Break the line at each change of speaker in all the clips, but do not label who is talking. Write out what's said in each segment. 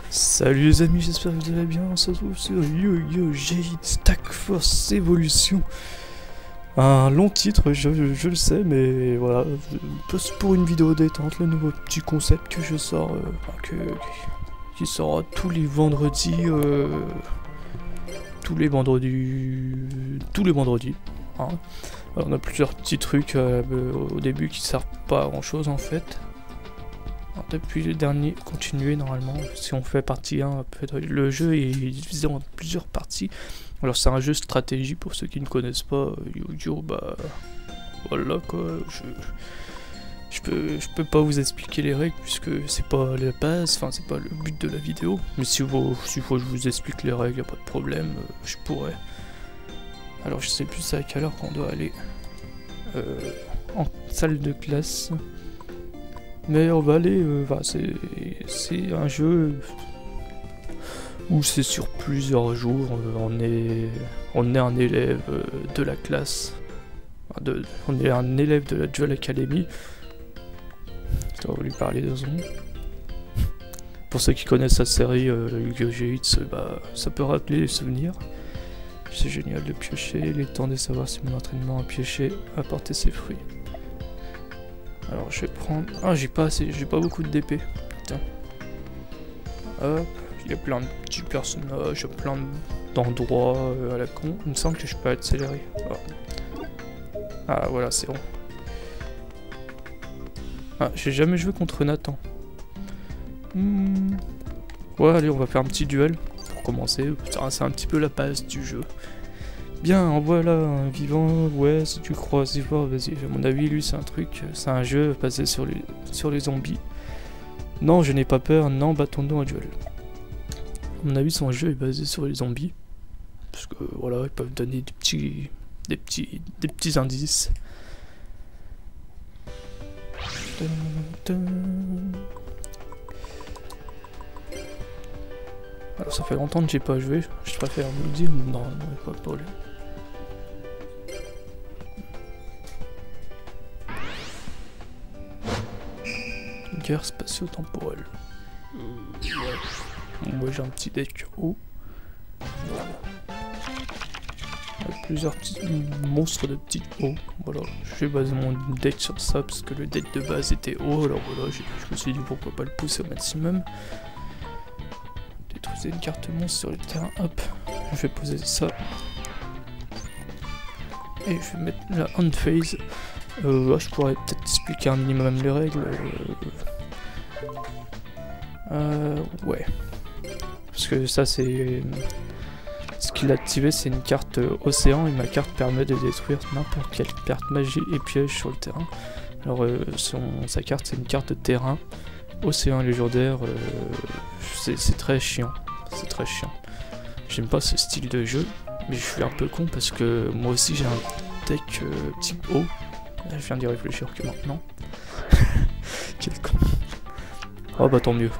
Salut les amis, j'espère que vous allez bien, on se retrouve sur Yu-Gi-Oh! GX Stack Force Evolution. Un long titre, je le sais, mais voilà, pour une vidéo détente, le nouveau petit concept que je sors, qui sort tous les vendredis, tous les vendredis, hein. Alors, on a plusieurs petits trucs au début qui servent pas à grand chose en fait. Alors, depuis le dernier, continuer normalement, si on fait partie 1, le jeu est divisé en plusieurs parties. Alors c'est un jeu stratégie pour ceux qui ne connaissent pas Yu-Gi-Oh! Bah voilà quoi, je peux pas vous expliquer les règles puisque c'est pas la base, enfin c'est pas le but de la vidéo. Mais s'il faut que je vous explique les règles, y a pas de problème, je pourrais. Alors je sais plus à quelle heure qu'on doit aller en salle de classe. Mais on va aller, c'est un jeu où c'est sur plusieurs jours, on est un élève de la classe, on est un élève de la Duel Academy. On va lui parler 2 secondes. Pour ceux qui connaissent la série Yu-Gi-Oh! GX, bah, ça peut rappeler les souvenirs. C'est génial de piocher, il est temps de savoir si mon entraînement à piocher a porté ses fruits. Alors je vais prendre... Ah j'ai pas beaucoup de DP. Putain. Hop, il y a plein de petits personnages, plein d'endroits à la con. Il me semble que je peux accélérer. Oh. Ah voilà, c'est bon. Ah, j'ai jamais joué contre Nathan. Ouais, allez, on va faire un petit duel pour commencer. C'est un petit peu la base du jeu. Bien, en voilà un vivant, ouais, si tu crois, si fort, vas-y. À mon avis, lui, c'est un jeu basé sur les zombies. Non, je n'ai pas peur, non, battons-nous un duel. À mon avis, son jeu est basé sur les zombies. Parce que, voilà, ils peuvent donner des petits indices. Alors, ça fait longtemps que j'ai pas joué, je préfère vous le dire, non, pas de problème. Guerre spatio-temporelle. Ouais. Moi j'ai un petit deck haut. Avec plusieurs petits monstres de petits hauts. Voilà, j'ai basé mon deck sur ça parce que le deck de base était haut. Alors voilà, je me suis dit pourquoi pas le pousser au maximum. Détruisez une carte monstre sur le terrain. Hop, je vais poser ça. Et je vais mettre la hand phase. Là, je pourrais peut-être expliquer un minimum les règles. Ouais. Parce que ça, c'est... Ce qu'il a activé, c'est une carte océan, et ma carte permet de détruire n'importe quelle carte magie et piège sur le terrain. Alors, sa carte, c'est une carte de terrain. Océan légendaire, c'est très chiant. C'est très chiant. J'aime pas ce style de jeu, mais je suis un peu con parce que moi aussi j'ai un deck type O. Je viens d'y réfléchir que maintenant. Quel con. Oh bah tant mieux.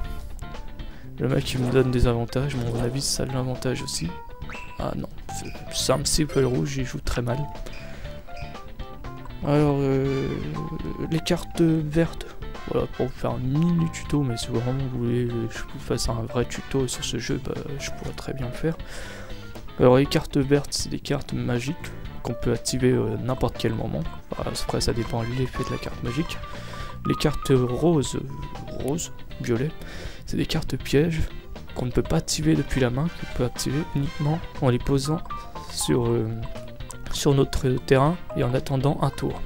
Le mec il me donne des avantages, à mon avis ça a de l'avantage aussi. Ah non, c'est un petit peu rouge, il joue très mal. Alors les cartes vertes, voilà pour vous faire un mini tuto, mais si vraiment vous voulez que je vous fasse un vrai tuto sur ce jeu, bah je pourrais très bien le faire. Alors les cartes vertes c'est des cartes magiques qu'on peut activer n'importe quel moment. Enfin, après ça dépend de l'effet de la carte magique. Les cartes violet, c'est des cartes pièges qu'on ne peut pas activer depuis la main, qu'on peut activer uniquement en les posant sur notre terrain et en attendant un tour.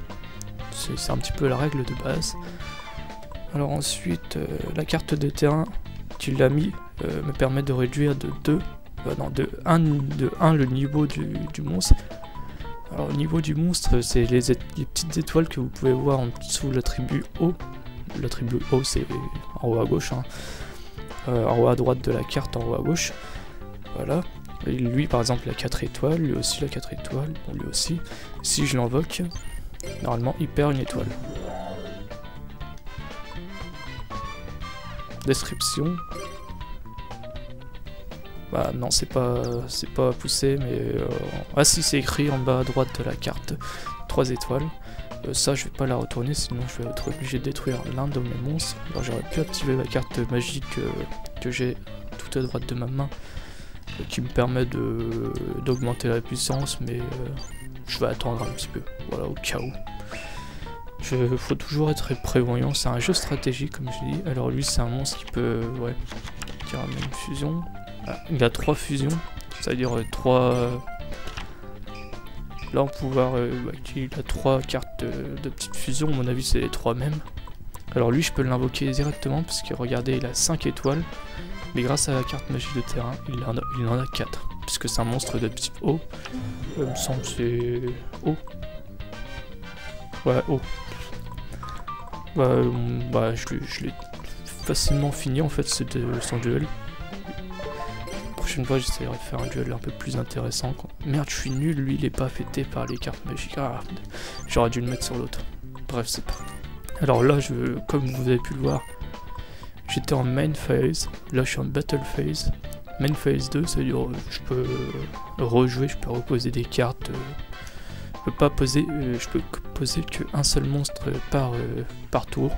C'est un petit peu la règle de base. Alors ensuite, la carte de terrain qu'il a mis me permet de réduire de 1 le niveau du monstre. Alors au niveau du monstre, c'est les petites étoiles que vous pouvez voir en dessous de l'attribut O. L'attribut O c'est en haut à gauche, hein. En haut à droite de la carte, en haut à gauche. Voilà. Et lui par exemple il a 4 étoiles, lui aussi il a 4 étoiles, bon, lui aussi. Si je l'invoque, normalement il perd une étoile. Description. Bah non, c'est pas poussé, mais... Ah si, c'est écrit en bas à droite de la carte, 3 étoiles. Ça, je vais pas la retourner, sinon je vais être obligé de détruire l'un de mes monstres. Alors j'aurais pu activer la carte magique que j'ai tout à droite de ma main qui me permet d'augmenter la puissance, mais je vais attendre un petit peu, voilà, au cas où. Faut toujours être prévoyant, c'est un jeu stratégique comme je dis. Alors lui c'est un monstre qui peut, ouais, qui ramène une fusion. Ah, il a 3 fusions, c'est-à-dire 3... Là on peut voir qu'il a 3 cartes de petites fusions, à mon avis c'est les 3 mêmes. Alors lui je peux l'invoquer directement parce que regardez il a 5 étoiles, mais grâce à la carte magie de terrain il en a 4, puisque c'est un monstre de type eau. Il me semble que c'est eau. Ouais, eau. Bah je l'ai facilement fini en fait, c'était son duel. La prochaine fois j'essaierai de faire un duel un peu plus intéressant quoi. Merde je suis nul, lui il est pas affecté par les cartes magiques. Ah, j'aurais dû le mettre sur l'autre. Bref c'est pas. Alors là comme vous avez pu le voir, j'étais en main phase, là je suis en battle phase. Main phase 2, c'est-à-dire je peux rejouer, je peux reposer des cartes. Je peux pas poser, je peux poser qu'un seul monstre par tour.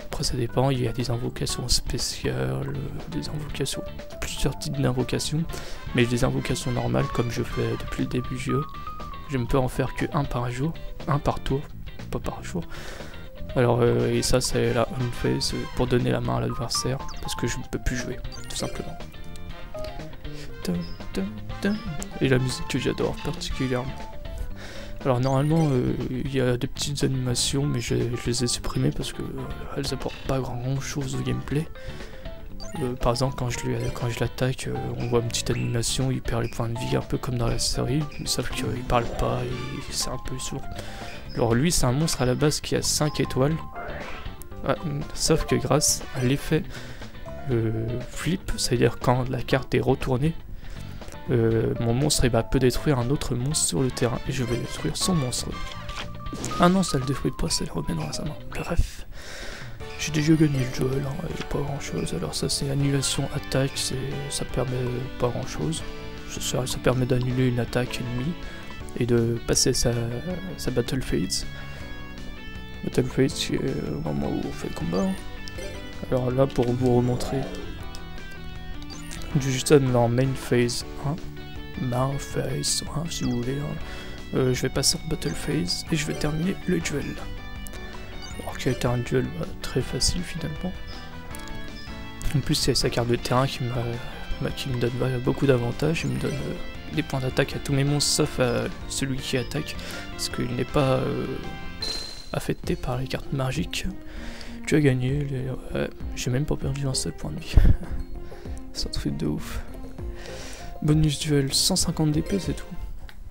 Après ça dépend, il y a des invocations spéciales, des invocations, plusieurs types d'invocations, mais des invocations normales comme je fais depuis le début du jeu, je ne peux en faire que un par jour, un par tour, pas par jour. Alors et ça c'est la on phase pour donner la main à l'adversaire parce que je ne peux plus jouer, tout simplement. Et la musique que j'adore particulièrement. Alors normalement il y a des petites animations mais je les ai supprimées parce que elles apportent pas grand chose au gameplay. Par exemple quand je l'attaque on voit une petite animation, il perd les points de vie un peu comme dans la série, sauf qu'il parle pas et c'est un peu sourd. Alors lui c'est un monstre à la base qui a 5 étoiles, sauf que grâce à l'effet flip, c'est-à-dire quand la carte est retournée, mon monstre peut détruire un autre monstre sur le terrain et je vais détruire son monstre. Ah non ça le détruit pas, ça le remet dans sa main. Bref, j'ai déjà gagné le duel, hein, pas grand chose. Alors ça c'est annulation attaque, ça permet pas grand chose. Ça permet d'annuler une attaque ennemie et de passer sa battle phase. Battle phase c'est au moment où on fait le combat. Alors là pour vous remontrer, juste dans main phase 1, main phase 1 si vous voulez, je vais passer en battle phase et je vais terminer le duel. Alors qui a été un duel très facile finalement. En plus c'est sa carte de terrain qui me donne beaucoup d'avantages, il me donne des points d'attaque à tous mes monstres sauf à celui qui attaque, parce qu'il n'est pas affecté par les cartes magiques. Tu as gagné, j'ai même pas perdu un seul point de vie. C'est un truc de ouf. Bonus duel 150 d'épée c'est tout.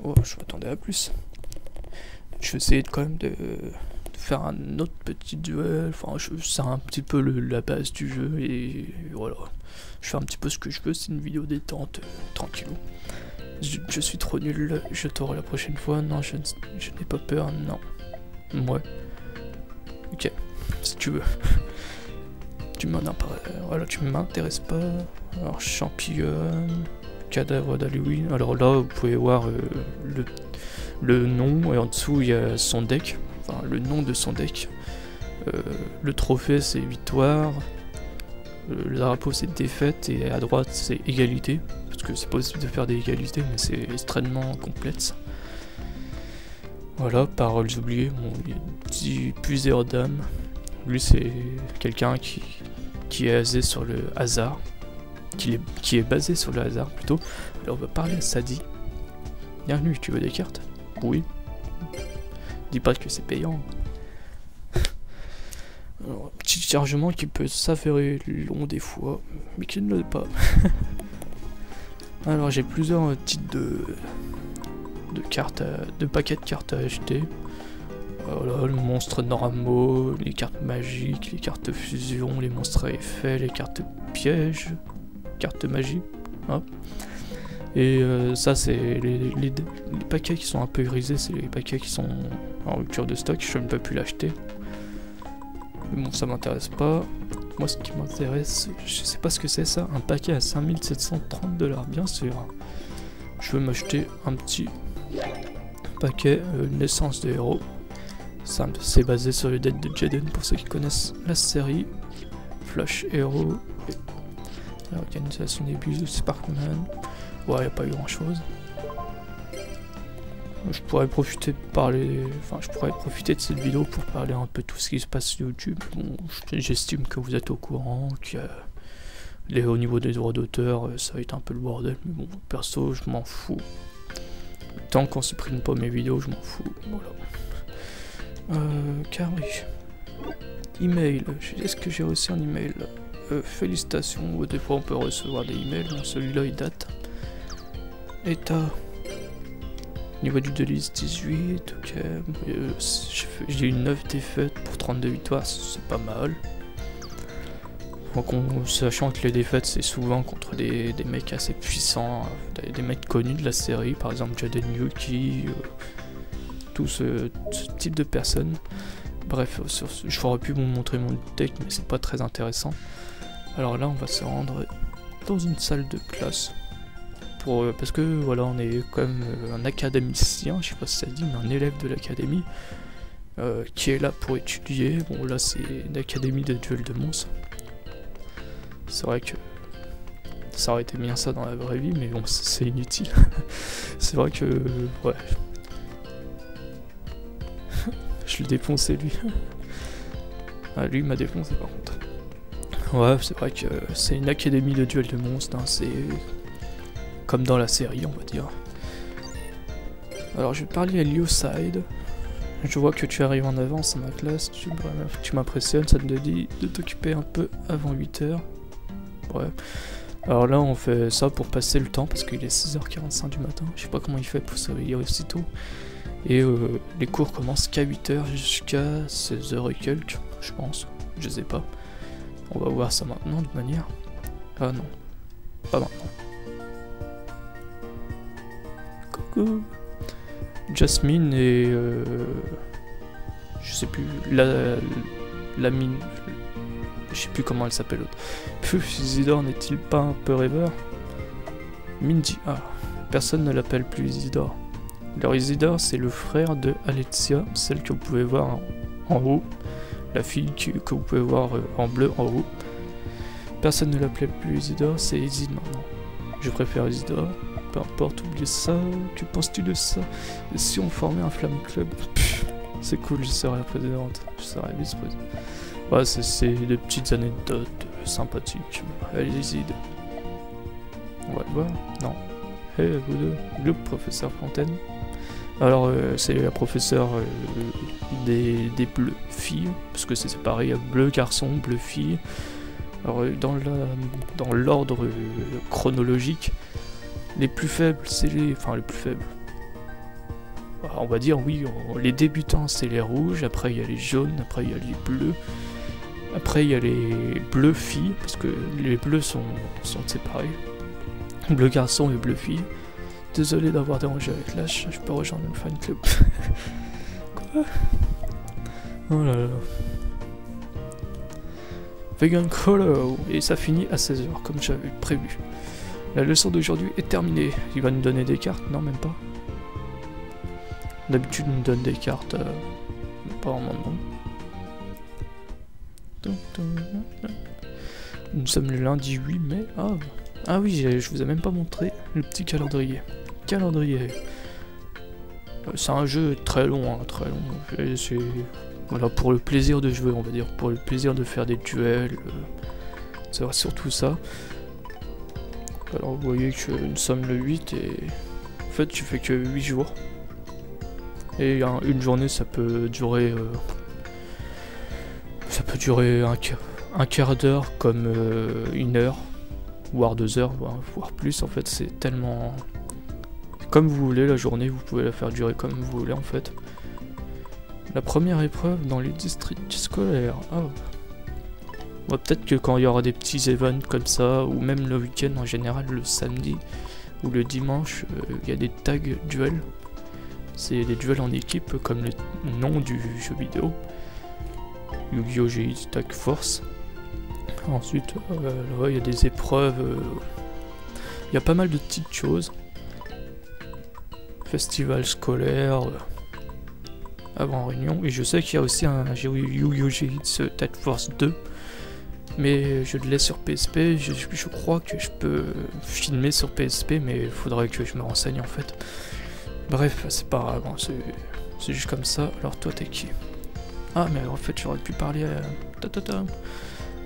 Oh je m'attendais à plus. Je vais essayer quand même de faire un autre petit duel, enfin c'est un petit peu la base du jeu et voilà. Je fais un petit peu ce que je veux, c'est une vidéo détente, tranquillou. Je suis trop nul, je t'aurai la prochaine fois, non je n'ai pas peur, non. Ouais. Ok, si tu veux. Voilà, tu m'intéresses pas. Alors championne, cadavre d'Halloween. Alors là vous pouvez voir le nom et en dessous il y a son deck, enfin le nom de son deck. Le trophée c'est victoire, le drapeau c'est défaite et à droite c'est égalité, parce que c'est possible de faire des égalités mais c'est extrêmement complexe. Voilà, paroles oubliées, bon, il y a plusieurs dames. Lui c'est quelqu'un qui est basé sur le hasard, qui est basé sur le hasard plutôt. Alors on va parler à Sadi. Bienvenue, tu veux des cartes? Oui. Dis pas que c'est payant. Alors, petit chargement qui peut s'avérer long des fois, mais qui ne l'est pas. Alors j'ai plusieurs types de cartes, de paquets de cartes à acheter. Voilà, le monstre normaux, les cartes magiques, les cartes fusion, les monstres à effet, les cartes pièges, cartes magie. Hein. Et ça c'est les paquets qui sont un peu grisés, c'est les paquets qui sont en rupture de stock, je ne peux plus l'acheter. Mais bon ça m'intéresse pas. Moi ce qui m'intéresse, je sais pas ce que c'est ça, un paquet à 5730 $, bien sûr. Je veux m'acheter un petit paquet naissance des héros. C'est basé sur le deck de Jaden pour ceux qui connaissent la série. Flash Hero. L'organisation des bus de Sparkman. Ouais, y a pas eu grand chose. Je pourrais profiter de parler, enfin je pourrais profiter de cette vidéo pour parler un peu de tout ce qui se passe sur YouTube. Bon, j'estime que vous êtes au courant, au niveau des droits d'auteur, ça va être un peu le bordel, mais bon, perso, je m'en fous. Tant qu'on supprime pas mes vidéos, je m'en fous. Voilà. Carré. Email. Est-ce que j'ai reçu un email? Félicitations. Des fois, on peut recevoir des emails. Bon, celui-là, il date. État. Niveau du délice 18, ok. J'ai eu 9 défaites pour 32 victoires, c'est pas mal. Donc sachant que les défaites c'est souvent contre des mecs assez puissants, des mecs connus de la série, par exemple Jaden Yuki, tout ce type de personnes. Bref, j'aurais pu vous montrer mon deck mais c'est pas très intéressant. Alors là on va se rendre dans une salle de classe. Parce que voilà, on est comme un académicien, je sais pas si ça dit, mais un élève de l'académie qui est là pour étudier. Bon là c'est une académie de duel de monstres. C'est vrai que ça aurait été bien ça dans la vraie vie, mais bon c'est inutile. C'est vrai que ouais. Je l'ai défoncé lui. Ah lui il m'a défoncé par contre. Ouais c'est vrai que c'est une académie de duel de monstres, hein, c'est comme dans la série, on va dire. Alors, je vais parler à Leoside. Je vois que tu arrives en avance dans ma classe. Tu m'impressionnes, ça te dit de t'occuper un peu avant 8h. Ouais. Alors là, on fait ça pour passer le temps parce qu'il est 6h45 du matin. Je sais pas comment il fait pour se réveiller aussitôt. Et les cours commencent qu'à 8h jusqu'à 16h et quelques, je pense. Je sais pas. On va voir ça maintenant de manière. Ah non. Pas maintenant. Jasmine et je sais plus la mine, je sais plus comment elle s'appelle l'autre. Puf, Isidore n'est-il pas un peu rêveur? Mindy, ah, personne ne l'appelle plus Isidore. Alors Isidore c'est le frère de Alexia, celle que vous pouvez voir en haut, la fille que vous pouvez voir en bleu en haut. Personne ne l'appelait plus Isidore, c'est Isid maintenant. Je préfère Isidore. Peu importe, oublie ça, que penses-tu de ça? Et si on formait un flamme club? C'est cool, je serai la présidente, je serai vice-présidente. Ouais, c'est des petites anecdotes sympathiques. Allez-y. On va le voir. Non. Hey, vous deux, le professeur Fontaine. Alors, c'est la professeure des bleus filles, parce que c'est séparé, il y a bleu garçon, bleu fille. Alors, dans l'ordre chronologique, les plus faibles, c'est les... Enfin, les plus faibles. On va dire, oui, les débutants, c'est les rouges. Après, il y a les jaunes. Après, il y a les bleus. Après, il y a les bleus filles. Parce que les bleus sont séparés. Bleu garçon et bleu fille. Désolé d'avoir dérangé avec Lash. Je peux rejoindre le fan club. Quoi? Oh là là. Vegan Color. Et ça finit à 16h, comme j'avais prévu. La leçon d'aujourd'hui est terminée. Il va nous donner des cartes? Non, même pas. D'habitude, il nous donne des cartes. Pas en moment. Nous sommes le lundi 8 mai. Ah oui, je vous ai même pas montré le petit calendrier. C'est un jeu très long, hein, très long. C'est voilà, pour le plaisir de jouer, on va dire. Pour le plaisir de faire des duels. C'est surtout ça. Alors vous voyez que nous sommes le 8 et en fait tu fais que 8 jours. Et une journée ça peut durer un quart d'heure comme 1 heure, voire 2 heures, voire plus en fait. C'est tellement... Comme vous voulez la journée, vous pouvez la faire durer comme vous voulez en fait. La première épreuve dans les districts scolaires. Bon, peut-être que quand il y aura des petits events comme ça, ou même le week-end en général, le samedi ou le dimanche, il y a des tags duels. C'est des duels en équipe, comme le nom du jeu vidéo. Yu-Gi-Oh! GX Tag Force. Ensuite, là, il y a des épreuves. Il y a pas mal de petites choses. Festival scolaire. Avant réunion. Et je sais qu'il y a aussi un Yu-Gi-Oh! GX Tag Force 2. mais je l'ai sur PSP, je crois que je peux filmer sur PSP, mais il faudrait que je me renseigne en fait. Bref, c'est pas grave, hein, c'est juste comme ça. Alors toi t'es qui? Ah mais en fait j'aurais pu parler à...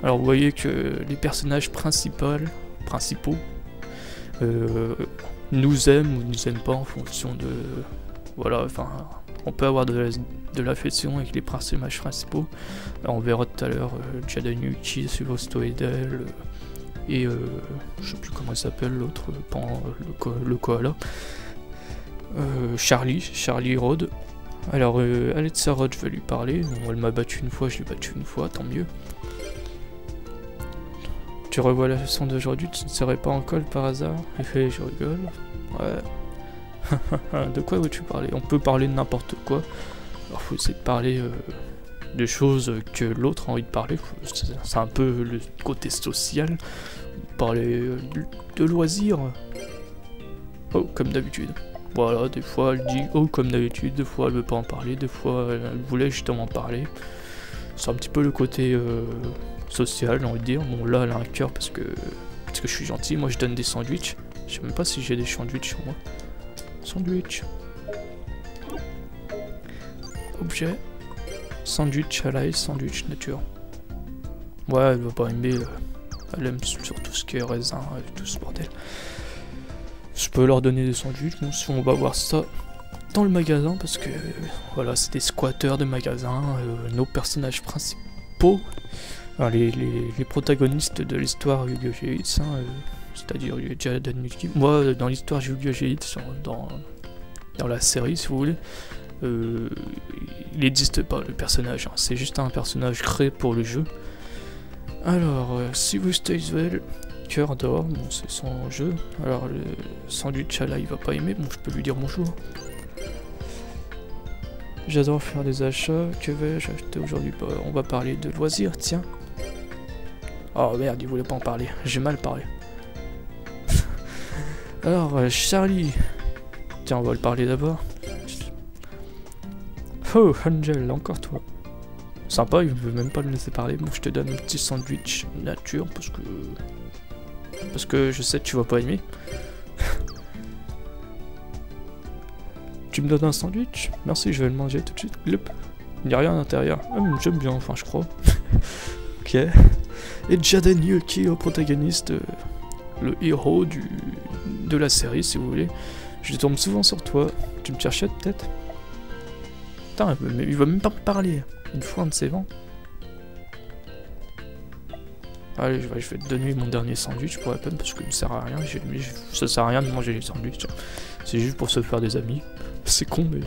Alors vous voyez que les personnages principaux nous aiment ou nous aiment pas en fonction de... Voilà, enfin... On peut avoir de l'affection avec les personnages principaux. Alors, on verra tout à l'heure Jadanuki, Suvostoidel et je sais plus comment il s'appelle l'autre, le koala. Charlie Rod. Alors Alexa Rod, je vais lui parler. Bon, elle m'a battu une fois, je l'ai battu une fois, tant mieux. Tu revois la leçon d'aujourd'hui, tu ne serais pas en colle par hasard? Et je rigole. Ouais. De quoi veux-tu parler? On peut parler de n'importe quoi. Alors faut essayer de parler de choses que l'autre a envie de parler. C'est un peu le côté social. Parler de loisirs. Oh, comme d'habitude. Voilà, des fois elle dit oh comme d'habitude, des fois elle veut pas en parler, des fois elle voulait justement en parler. C'est un petit peu le côté social, j'ai envie de dire. Bon là elle a un cœur parce que je suis gentil. Moi je donne des sandwichs. Je sais même pas si j'ai des sandwichs sur moi. Sandwich. Objet. Sandwich à l'ail, sandwich nature. Ouais, elle va pas aimer. Elle aime surtout ce qui est raisin et tout ce bordel. Je peux leur donner des sandwichs. Bon, si on va voir ça dans le magasin parce que voilà, c'est des squatteurs de magasins. Nos personnages principaux, alors, les protagonistes de l'histoire Yu-Gi-Oh! GX, c'est-à-dire Jadanuki. Moi, dans l'histoire Yu-Gi-Oh! GX, dans la série, si vous voulez, il n'existe pas le personnage, hein. C'est juste un personnage créé pour le jeu. Alors, Suvostoidel, cœur d'or, bon, c'est son jeu. Alors, le sandwich là, il va pas aimer, bon, je peux lui dire bonjour. J'adore faire des achats, que vais-je acheter aujourd'hui? Bah, on va parler de loisirs, tiens. Oh merde, il voulait pas en parler, j'ai mal parlé. Alors, Charlie. Tiens, on va le parler d'abord. Oh, Angel, encore toi. Sympa, il veut même pas me laisser parler. Bon, je te donne un petit sandwich nature parce que je sais que tu vas pas aimer. Tu me donnes un sandwich? Merci, je vais le manger tout de suite. Il n'y a rien à l'intérieur. Ah, j'aime bien, enfin, je crois. Ok. Et Jadanuki, le protagoniste, le héros de la série, si vous voulez. Je tombe souvent sur toi. Tu me cherchais peut-être? Putain, il va même pas me parler. Une fois un de ses vents. Allez, je vais te donner mon dernier sandwich pour la peine parce qu'il me sert à rien. Ça sert à rien de manger les sandwichs. C'est juste pour se faire des amis. C'est con, mais.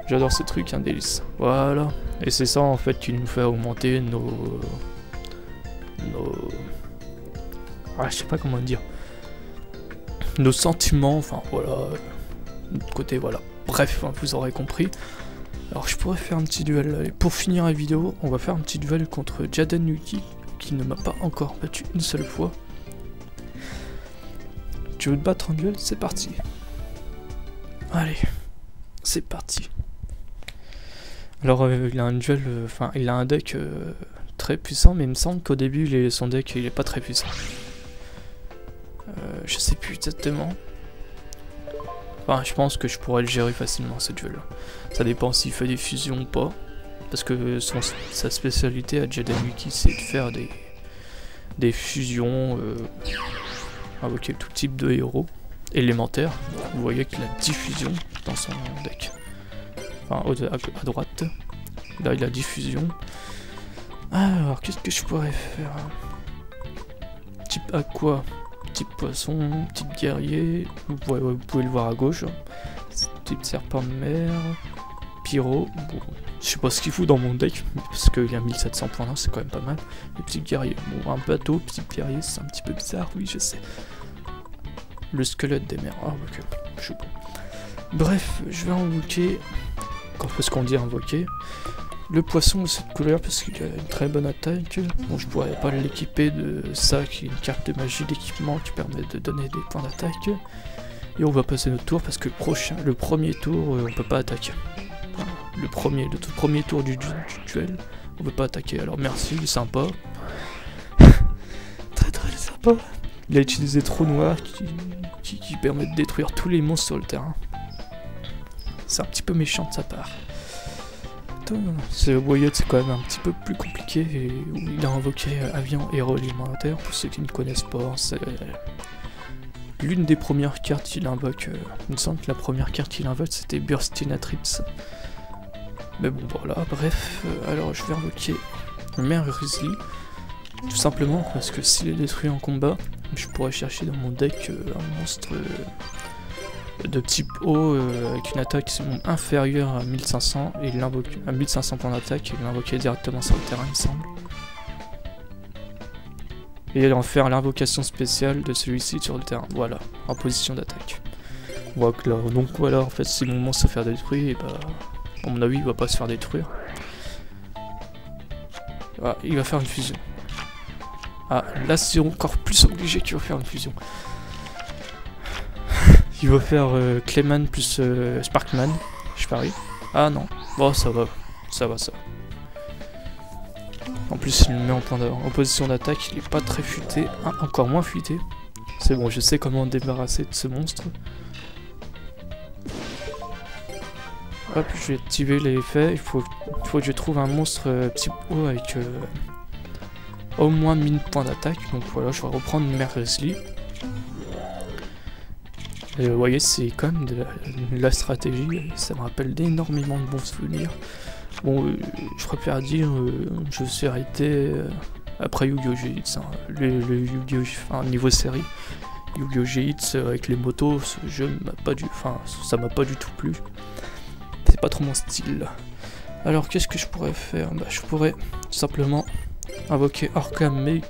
J'adore ces trucs, un délice. Voilà. Et c'est ça en fait qui nous fait augmenter nos. Ah, je sais pas comment dire. Nos sentiments, enfin voilà. Notre côté, voilà. Bref, hein, vous aurez compris. Alors je pourrais faire un petit duel. Allez, pour finir la vidéo, on va faire un petit duel contre Jadanuki qui ne m'a pas encore battu une seule fois. Tu veux te battre en duel? C'est parti. Allez, c'est parti. Alors il a un duel, enfin il a un deck très puissant, mais il me semble qu'au début son deck il est pas très puissant. Je sais plus exactement. Enfin, je pense que je pourrais le gérer facilement ce duel. Ça dépend s'il fait des fusions ou pas. Parce que sa spécialité à Jadanuki, c'est de faire des fusions avec tout type de héros élémentaires. Vous voyez qu'il a 10 fusions dans son deck. Enfin, à droite. Là, il a 10 fusions. Alors, qu'est-ce que je pourrais faire? Type aqua. Type poisson, type guerrier, vous pouvez le voir à gauche, type serpent de mer, pyro, bon, je sais pas ce qu'il fout dans mon deck, parce qu'il y a 1700 points là, c'est quand même pas mal, et petit guerrier, bon un bateau, petit guerrier, c'est un petit peu bizarre, oui je sais, le squelette des mers, ah ok, je sais pas, bref, je vais invoquer, qu'est-ce qu'on dit invoquer, le poisson de cette couleur parce qu'il a une très bonne attaque. Bon, je pourrais pas l'équiper de ça qui est une carte de magie d'équipement qui permet de donner des points d'attaque. Et on va passer notre tour parce que le premier tour on peut pas attaquer. Enfin, le tout premier tour du duel, on veut pas attaquer, alors merci, sympa. Très sympa. Il a utilisé Trou Noir qui permet de détruire tous les monstres sur le terrain. C'est un petit peu méchant de sa part. Ce Wyatt c'est quand même un petit peu plus compliqué et où il a invoqué avion héros élémentaire. Pour ceux qui ne connaissent pas, c'est l'une des premières cartes qu'il invoque. Il me semble que la première carte qu'il invoque c'était Burstinatrix. Mais bon voilà, bref, alors je vais invoquer le Mère Grizzly. Tout simplement parce que s'il est détruit en combat, je pourrais chercher dans mon deck un monstre de type haut avec une attaque inférieure à 1500 et à 1500 points d'attaque et l'invoquer directement sur le terrain il me semble. Et en faire l'invocation spéciale de celui-ci sur le terrain, voilà, en position d'attaque. Donc voilà, en fait si mon monstre se fait détruire, et bah, à mon avis il va pas se faire détruire. Ah, il va faire une fusion. Ah, là c'est encore plus obligé qu'il va faire une fusion. Il va faire Clayman plus Sparkman, je parie. Ah non, bon ça va. En plus il me met en position d'attaque, il est pas très futé, encore moins futé. C'est bon, je sais comment me débarrasser de ce monstre. Hop, je vais activer les effets, il faut que je trouve un monstre petit haut avec au moins 1000 points d'attaque. Donc voilà, je vais reprendre Mère Grizzly. Vous voyez, c'est quand même de la stratégie, ça me rappelle énormément de bons souvenirs. Bon, je préfère dire, je me suis arrêté après Yu-Gi-Oh! GX, hein. Le Yu-Gi-Oh! Enfin, niveau série, Yu-Gi-Oh! GX avec les motos, ce jeu m'a pas du... Enfin, ça m'a pas du tout plu. C'est pas trop mon style. Alors, qu'est-ce que je pourrais faire? Bah, je pourrais tout simplement invoquer Arkham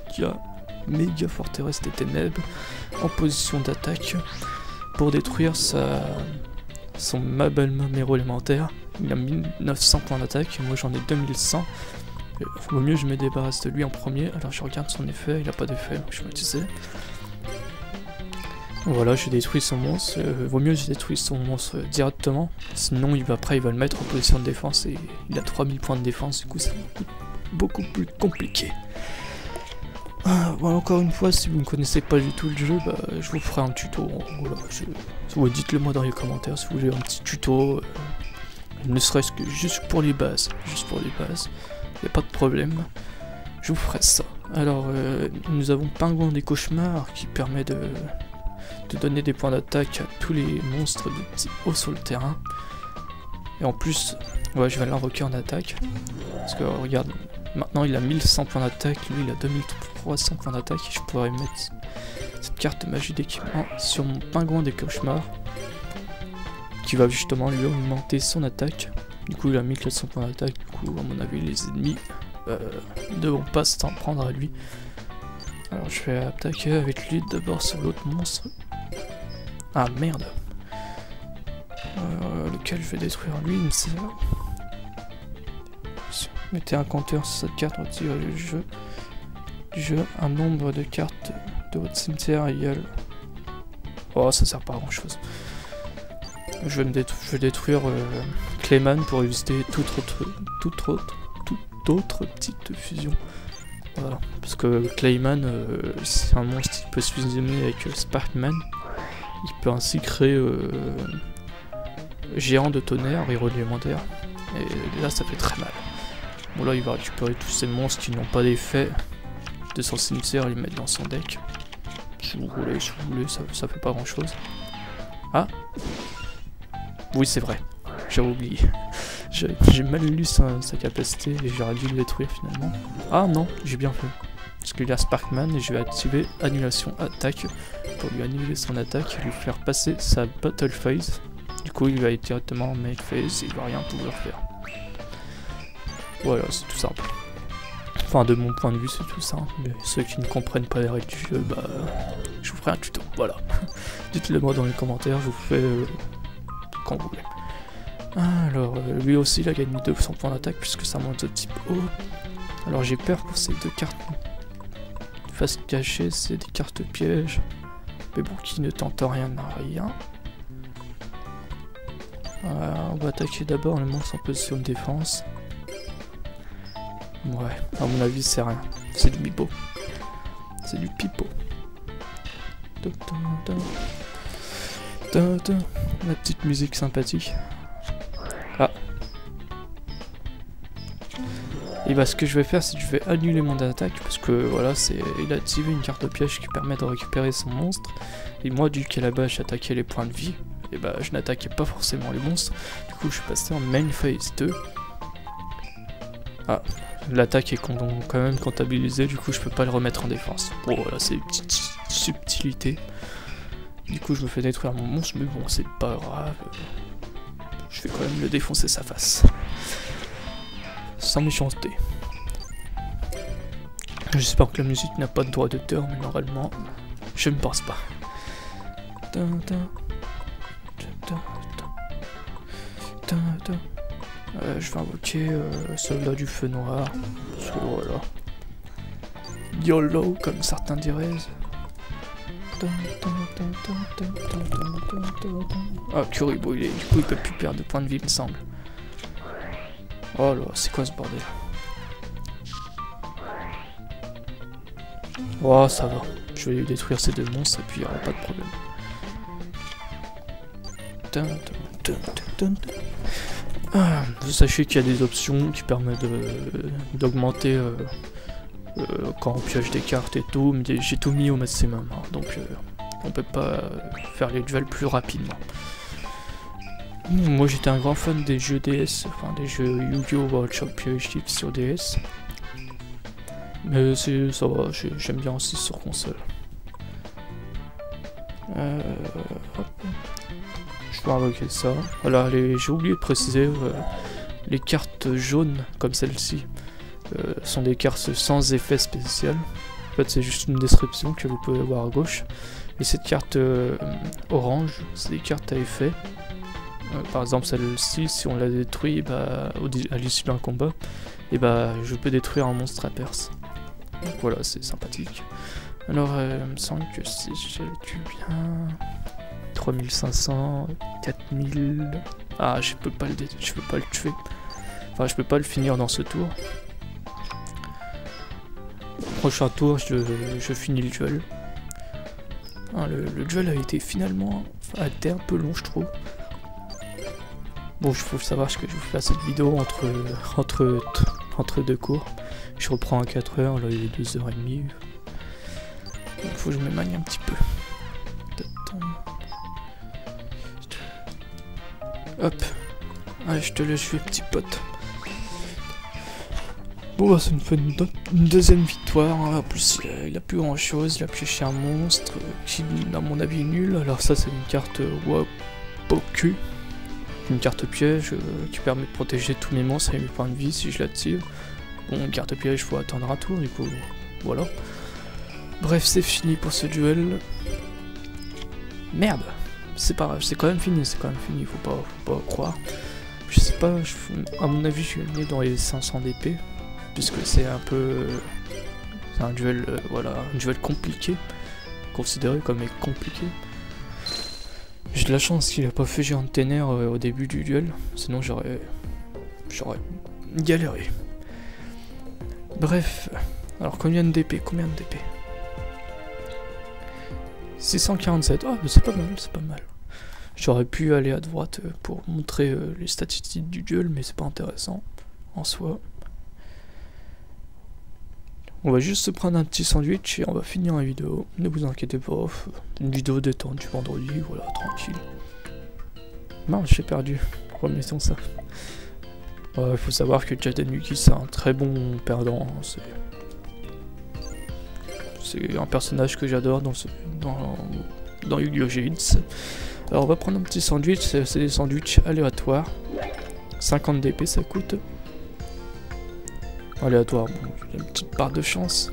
Méga Forteresse des Ténèbres en position d'attaque. Pour détruire son Mabelmum héros élémentaire. Il a 1900 points d'attaque, moi j'en ai 2100. Vaut mieux je me débarrasse de lui en premier. Alors je regarde son effet, il a pas d'effet, donc je vais l'utiliser. Voilà, je détruis son monstre. Vaut mieux je détruis son monstre directement, sinon après il va le mettre en position de défense et il a 3000 points de défense, du coup c'est beaucoup plus compliqué. Bon, encore une fois, si vous ne connaissez pas du tout le jeu, bah, je vous ferai un tuto. Voilà, dites-le moi dans les commentaires si vous voulez un petit tuto, ne serait-ce que juste pour les bases. Il n'y a pas de problème, je vous ferai ça. Alors, nous avons Pingouin des Cauchemars qui permet de donner des points d'attaque à tous les monstres de type haut sur le terrain. Et en plus, ouais, je vais l'invoquer en attaque. Parce que regarde, maintenant il a 1100 points d'attaque, lui il a 2300 points d'attaque. Je pourrais mettre cette carte magie d'équipement sur mon Pingouin des Cauchemars, qui va justement lui augmenter son attaque. Du coup il a 1400 points d'attaque, du coup à mon avis les ennemis ne devront pas s'en prendre à lui. Alors je vais attaquer avec lui d'abord sur l'autre monstre. Ah merde, lequel je vais détruire lui, c'est là. Mettez un compteur sur cette carte, retirez le jeu du jeu un nombre de cartes de votre cimetière égal. Oh, ça sert pas à grand chose. Je vais détruire Clayman pour éviter toute autre petite fusion. Voilà, parce que Clayman c'est un monstre qui peut se fusionner avec Sparkman. Il peut ainsi créer géant de tonnerre, héros élémentaire. Et là ça fait très mal. Bon là il va récupérer tous ces monstres qui n'ont pas d'effet de son cimetière et les mettre dans son deck. Si vous voulez, ça fait pas grand chose. Ah oui c'est vrai, j'ai oublié. J'ai mal lu sa capacité et j'aurais dû le détruire finalement. Ah non, j'ai bien fait. Parce qu'il y a Sparkman et je vais activer annulation attaque pour lui annuler son attaque et lui faire passer sa battle phase. Du coup il va être directement en main phase et il va rien pouvoir faire. Voilà, c'est tout simple. Enfin de mon point de vue c'est tout simple, mais ceux qui ne comprennent pas les règles du jeu, bah je vous ferai un tuto, voilà. Dites-le moi dans les commentaires, je vous fais quand vous voulez. Alors lui aussi il a gagné 200 points d'attaque puisque ça monte de type haut. Alors j'ai peur pour ces deux cartes. Face cachée, c'est des cartes pièges. Mais bon, qui ne tente rien n'a rien. On va attaquer d'abord le monstre en position de défense. Ouais, à mon avis c'est rien. C'est du bipo. C'est du pipeau. La petite musique sympathique. Ah. Et bah ce que je vais faire c'est que je vais annuler mon attaque parce que voilà il a activé une carte piège qui permet de récupérer son monstre. Et moi du coup là-bas j'attaquais les points de vie. Et bah je n'attaquais pas forcément les monstres. Du coup je suis passé en main phase 2. Ah, l'attaque est quand même comptabilisée, du coup je peux pas le remettre en défense. Bon voilà, c'est une petite subtilité. Du coup je me fais détruire mon monstre, mais bon c'est pas grave. Je vais quand même le défoncer sa face. Sans méchanceté. J'espère que la musique n'a pas de droit d'auteur, mais normalement, je ne pense pas. Je vais invoquer soldat du feu noir. Parce que voilà. YOLO, comme certains diraient. Ah, Kuribo, du coup il peut plus perdre de points de vie, il me semble. Oh là, c'est quoi ce bordel? Oh, ça va. Je vais détruire ces deux monstres et puis il n'y aura pas de problème. Vous sachez qu'il y a des options qui permettent d'augmenter quand on pioche des cartes et tout, mais j'ai tout mis au maximum, hein, donc on peut pas faire les duels plus rapidement. Moi j'étais un grand fan des jeux DS, enfin des jeux Yu-Gi-Oh! World Championship sur DS. Mais ça va, j'aime bien aussi sur console. Hop. Je peux invoquer ça. Voilà, j'ai oublié de préciser, les cartes jaunes comme celle-ci sont des cartes sans effet spécial. En fait c'est juste une description que vous pouvez voir à gauche. Et cette carte orange, c'est des cartes à effet. Par exemple celle-ci, si on la détruit à l'issue d'un combat, et je peux détruire un monstre à perse. Donc voilà, c'est sympathique. Alors il me semble que si je le tue bien... 3500, 4000... Ah, je peux pas le tuer. Enfin, je peux pas le finir dans ce tour. Prochain tour, je finis le duel. Ah, le duel a été un peu long, je trouve. Bon, il faut savoir que je vous fais cette vidéo entre deux cours. Je reprends à 4h, là il est 2h30. Donc il faut que je me manie un petit peu. Hop. Allez, je te laisse jouer, petit pote. Bon, ça me fait une deuxième victoire. Hein. En plus, il a plus grand chose. Il a pioché un monstre qui, à mon avis, est nul. Alors, ça, c'est une carte Wapoku. Une carte piège qui permet de protéger tous mes monstres et mes points de vie si je l'active. Bon, une carte piège, il faut attendre un tour, du coup, voilà. Bref, c'est fini pour ce duel. Merde! C'est pas grave, c'est quand même fini, faut pas croire. Je sais pas, à mon avis, je suis né dans les 500 d'épée, puisque c'est un peu... c'est un duel, voilà, un duel compliqué, considéré comme compliqué. J'ai de la chance qu'il a pas fait géant de ténèbres au début du duel, sinon j'aurais galéré. Bref, alors combien d'épée 647, oh mais c'est pas mal. J'aurais pu aller à droite pour montrer les statistiques du duel, mais c'est pas intéressant en soi. On va juste se prendre un petit sandwich et on va finir la vidéo. Ne vous inquiétez pas, une vidéo détente du vendredi, voilà, tranquille. Non, j'ai perdu, remettons ça. Il faut savoir que Jaden Yuki c'est un très bon perdant, c'est un personnage que j'adore dans Yu-Gi-Oh! GX. Alors on va prendre un petit sandwich, c'est des sandwichs aléatoires. 50 d'épée ça coûte. Aléatoire, bon, il y a une petite part de chance.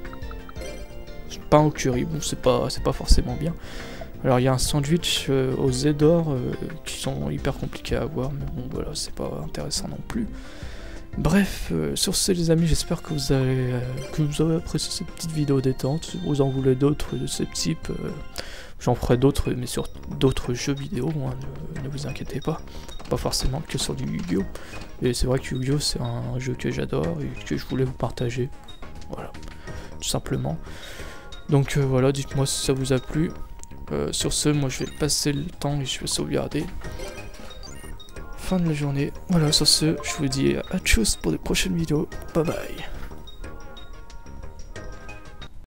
Pain au curry, bon c'est pas forcément bien. Alors il y a un sandwich aux œufs d'or qui sont hyper compliqués à avoir, mais bon voilà, c'est pas intéressant non plus. Bref, sur ce les amis, j'espère que vous avez apprécié cette petite vidéo détente. Si vous en voulez d'autres de ce type, J'en ferai d'autres, mais sur d'autres jeux vidéo, hein, ne vous inquiétez pas. Pas forcément que sur du Yu-Gi-Oh! Et c'est vrai que Yu-Gi-Oh! C'est un jeu que j'adore et que je voulais vous partager. Voilà, tout simplement. Donc voilà, dites-moi si ça vous a plu. Sur ce, moi je vais passer le temps et je vais sauvegarder. Fin de la journée. Voilà, sur ce, je vous dis à tchuss pour de prochaines vidéos. Bye bye.